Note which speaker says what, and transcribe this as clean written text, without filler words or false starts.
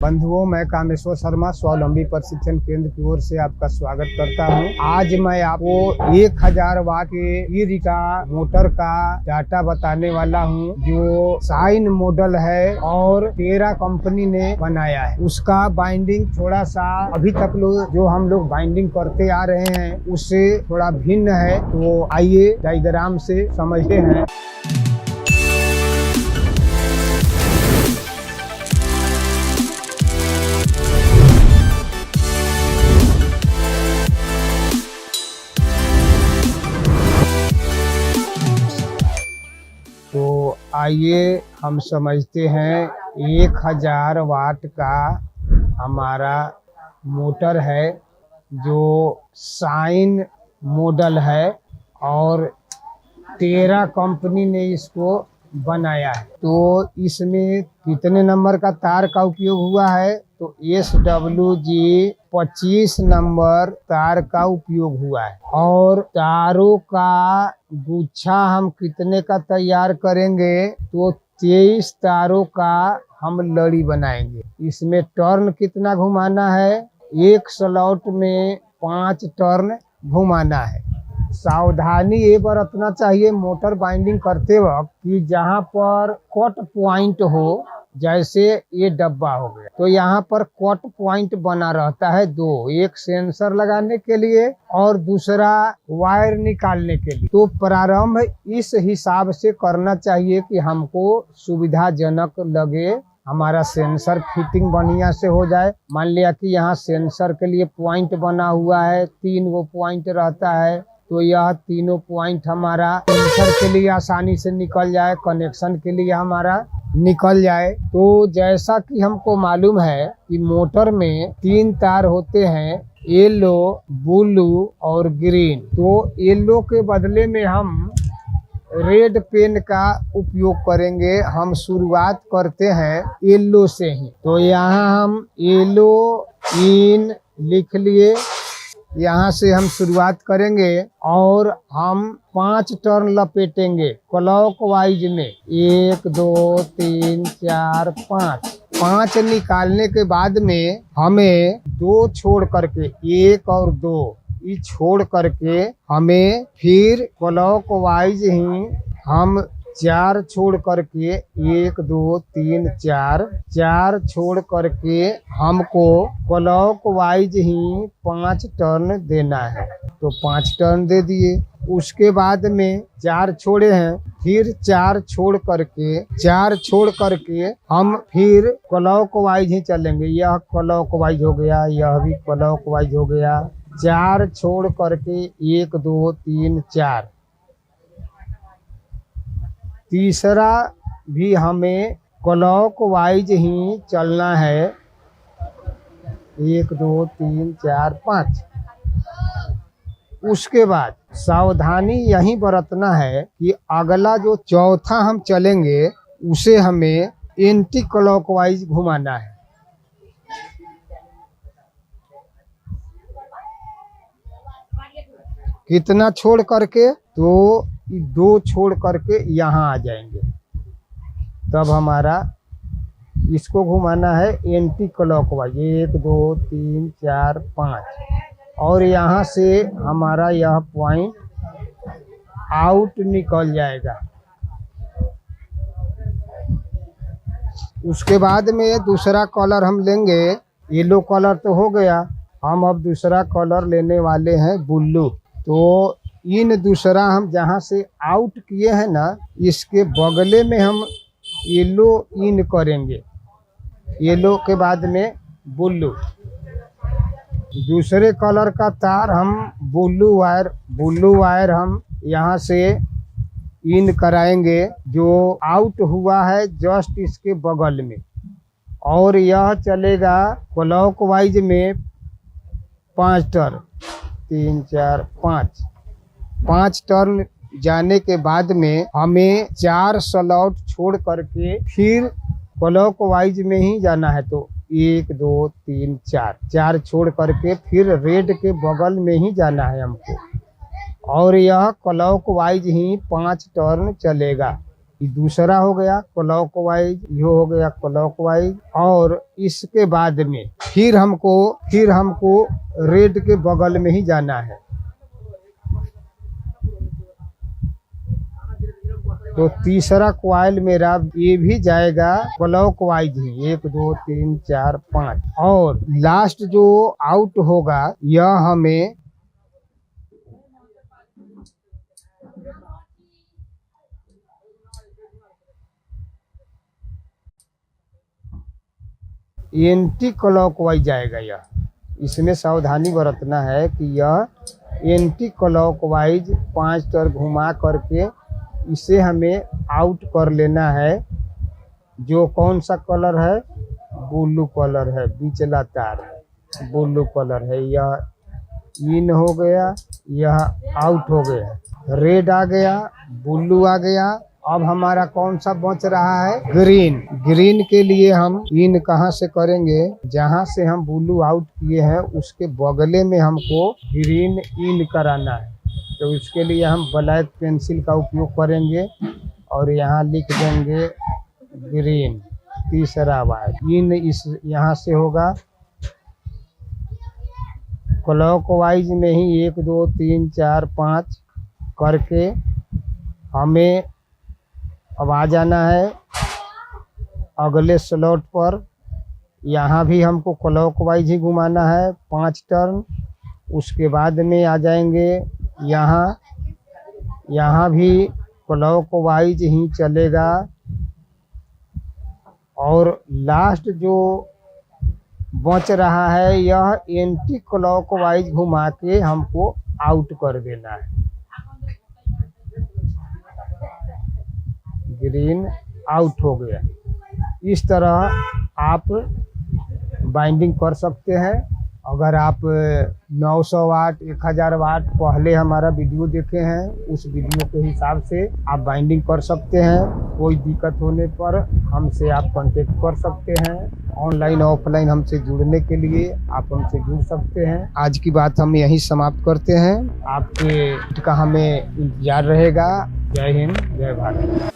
Speaker 1: बंधुओं, मैं कामेश्वर शर्मा स्वावलंबी प्रशिक्षण केंद्र की ओर से आपका स्वागत करता हूं। आज मैं आपको 1000 वाट के ई-रिक्शा मोटर का डाटा बताने वाला हूं, जो शाइन मॉडल है और टेरा कंपनी ने बनाया है। उसका बाइंडिंग थोड़ा सा अभी तक जो हम लोग बाइंडिंग करते आ रहे हैं उससे थोड़ा भिन्न है। तो आइए डायग्राम से समझते हैं। तो आइए हम समझते हैं। 1000 वाट का हमारा मोटर है जो शाइन मॉडल है और टेरा कंपनी ने इसको बनाया है। तो इसमें कितने नंबर का तार का उपयोग हुआ है? तो SWG 25 नंबर तार का उपयोग हुआ है। और तारों का गुच्छा हम कितने का तैयार करेंगे? तो 23 तारों का हम लड़ी बनाएंगे। इसमें टर्न कितना घुमाना है? एक स्लॉट में 5 टर्न घुमाना है। सावधानी ये बरतना चाहिए मोटर बाइंडिंग करते वक्त कि जहाँ पर कट पॉइंट हो, जैसे ये डब्बा हो गया तो यहाँ पर कट पॉइंट बना रहता है दो, एक सेंसर लगाने के लिए और दूसरा वायर निकालने के लिए। तो प्रारंभ इस हिसाब से करना चाहिए कि हमको सुविधाजनक लगे, हमारा सेंसर फिटिंग बढ़िया से हो जाए। मान लिया कि यहाँ सेंसर के लिए पॉइंट बना हुआ है, 3 वो पॉइंट रहता है, तो यह तीनों पॉइंट हमारा सेंसर के लिए आसानी से निकल जाए, कनेक्शन के लिए हमारा निकल जाए। तो जैसा कि हमको मालूम है कि मोटर में 3 तार होते हैं, येलो, ब्लू और ग्रीन। तो येलो के बदले में हम रेड पेन का उपयोग करेंगे। हम शुरुआत करते हैं येलो से ही। तो यहाँ हम येलो इन लिख लिए, यहाँ से हम शुरुआत करेंगे और हम 5 टर्न लपेटेंगे क्लॉक वाइज में। 1 2 3 4 5 निकालने के बाद में हमें 2 छोड़ करके, 1 और 2 ये छोड़ करके हमें फिर क्लॉक वाइज ही हम 4 छोड़ करके, 1 2 3 4 छोड़ करके हमको क्लॉक वाइज ही 5 टर्न देना है। तो 5 टर्न दे दिए। उसके बाद में 4 छोड़े हैं, फिर 4 छोड़ करके हम फिर क्लॉक वाइज ही चलेंगे। यह क्लॉक वाइज हो गया, यह भी क्लॉक वाइज हो गया। 4 छोड़ करके 1 2 3 4। तीसरा भी हमें क्लॉक वाइज ही चलना है। 1 2 3 4 5। उसके बाद सावधानी यही बरतना है कि अगला जो चौथा हम चलेंगे उसे हमें एंटी क्लॉक वाइज घुमाना है। कितना छोड़ करके? तो 2 छोड़ करके यहाँ आ जाएंगे, तब हमारा इसको घुमाना है एंटी क्लॉक वाइज। 1 2 3 4 5 और यहाँ से हमारा यह पॉइंट आउट निकल जाएगा। उसके बाद में दूसरा कलर हम लेंगे। येलो कलर तो हो गया, हम अब दूसरा कलर लेने वाले हैं ब्लू। तो इन दूसरा हम जहाँ से आउट किए हैं ना, इसके बगले में हम येलो इन करेंगे। येलो के बाद में ब्लू। दूसरे कलर का तार हम ब्लू वायर हम यहाँ से इन कराएंगे, जो आउट हुआ है जस्ट इसके बगल में। और यह चलेगा क्लॉक वाइज में 5 टर्न, 3 4 5 टर्न जाने के बाद में हमें 4 स्लॉट छोड़ करके फिर क्लॉक वाइज में ही जाना है। तो 1 2 3 4 छोड़ करके फिर रेड के बगल में ही जाना है हमको। और यह क्लॉक वाइज ही 5 टर्न चलेगा। ये दूसरा हो गया क्लॉकवाइज, ये हो गया क्लॉकवाइज। और इसके बाद में फिर हमको रेड के बगल में ही जाना है। तो तीसरा क्वाइल मेरा ये भी जाएगा क्लॉकवाइज ही, 1 2 3 4 5। और लास्ट जो आउट होगा यह हमें एंटी क्लॉकवाइज जाएगा। यह इसमें सावधानी बरतना है कि यह एंटी क्लॉकवाइज 5 टर्न घुमा करके इसे हमें आउट कर लेना है। जो कौन सा कलर है? ब्लू कलर है, बिचला तार है, ब्लू कलर है। यह इन हो गया, यह आउट हो गया। रेड आ गया, ब्लू आ गया। अब हमारा कौन सा बच रहा है? ग्रीन। ग्रीन के लिए हम इन कहाँ से करेंगे? जहाँ से हम ब्लू आउट किए हैं उसके बगले में हमको ग्रीन इन कराना है। तो इसके लिए हम ब्लैक पेंसिल का उपयोग करेंगे और यहाँ लिख देंगे ग्रीन। तीसरा वाइट इन इस यहाँ से होगा क्लॉकवाइज में ही 1 2 3 4 5 करके हमें अब आ जाना है अगले स्लॉट पर। यहाँ भी हमको क्लॉकवाइज ही घुमाना है 5 टर्न। उसके बाद में आ जाएंगे यहाँ भी क्लॉकवाइज ही चलेगा। और लास्ट जो बच रहा है यह एंटी क्लॉकवाइज घुमा के हमको आउट कर देना है। ग्रीन आउट हो गया। इस तरह आप बाइंडिंग कर सकते हैं। अगर आप 900 वाट 1000 वाट पहले हमारा वीडियो देखे हैं, उस वीडियो के हिसाब से आप बाइंडिंग कर सकते हैं। कोई दिक्कत होने पर हमसे आप कांटेक्ट कर सकते हैं। ऑनलाइन ऑफलाइन हमसे जुड़ने के लिए आप हमसे जुड़ सकते हैं। आज की बात हम यहीं समाप्त करते हैं। आपके का हमें इंतजार रहेगा। जय हिंद, जय भारत।